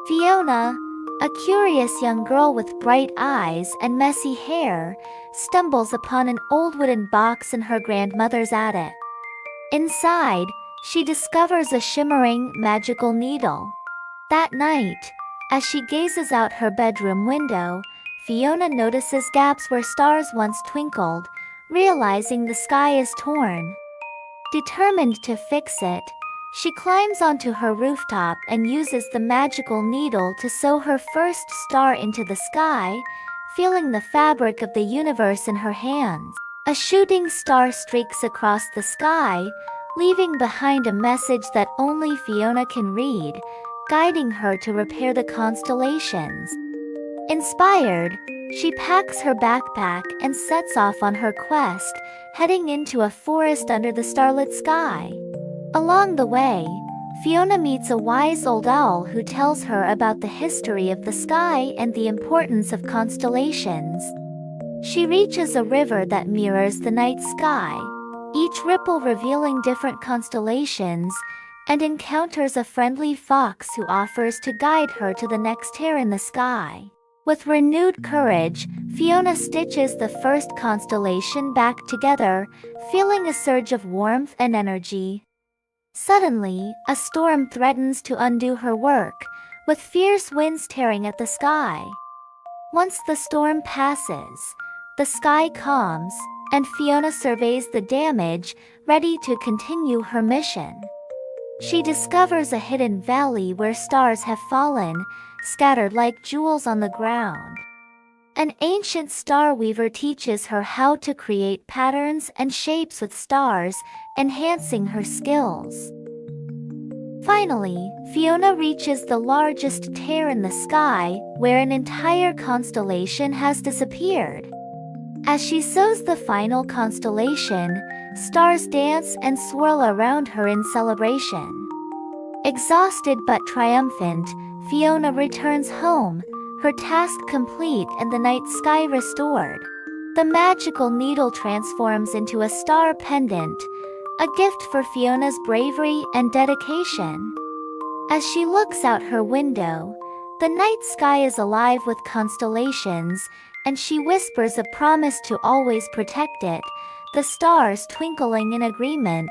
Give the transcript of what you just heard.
Fiona, a curious young girl with bright eyes and messy hair, stumbles upon an old wooden box in her grandmother's attic. Inside, she discovers a shimmering, magical needle. That night, as she gazes out her bedroom window, Fiona notices gaps where stars once twinkled, realizing the sky is torn. Determined to fix it, she climbs onto her rooftop and uses the magical needle to sew her first star into the sky, feeling the fabric of the universe in her hands. A shooting star streaks across the sky, leaving behind a message that only Fiona can read, guiding her to repair the constellations. Inspired, she packs her backpack and sets off on her quest, heading into a forest under the starlit sky. Along the way, Fiona meets a wise old owl who tells her about the history of the sky and the importance of constellations. She reaches a river that mirrors the night sky, each ripple revealing different constellations, and encounters a friendly fox who offers to guide her to the next tear in the sky. With renewed courage, Fiona stitches the first constellation back together, feeling a surge of warmth and energy. Suddenly, a storm threatens to undo her work, with fierce winds tearing at the sky. Once the storm passes, the sky calms, and Fiona surveys the damage, ready to continue her mission. She discovers a hidden valley where stars have fallen, scattered like jewels on the ground. An ancient star weaver teaches her how to create patterns and shapes with stars, enhancing her skills. Finally, Fiona reaches the largest tear in the sky, where an entire constellation has disappeared. As she sews the final constellation, stars dance and swirl around her in celebration. Exhausted but triumphant, Fiona returns home, her task complete and the night sky restored. The magical needle transforms into a star pendant, a gift for Fiona's bravery and dedication. As she looks out her window, the night sky is alive with constellations, and she whispers a promise to always protect it, the stars twinkling in agreement.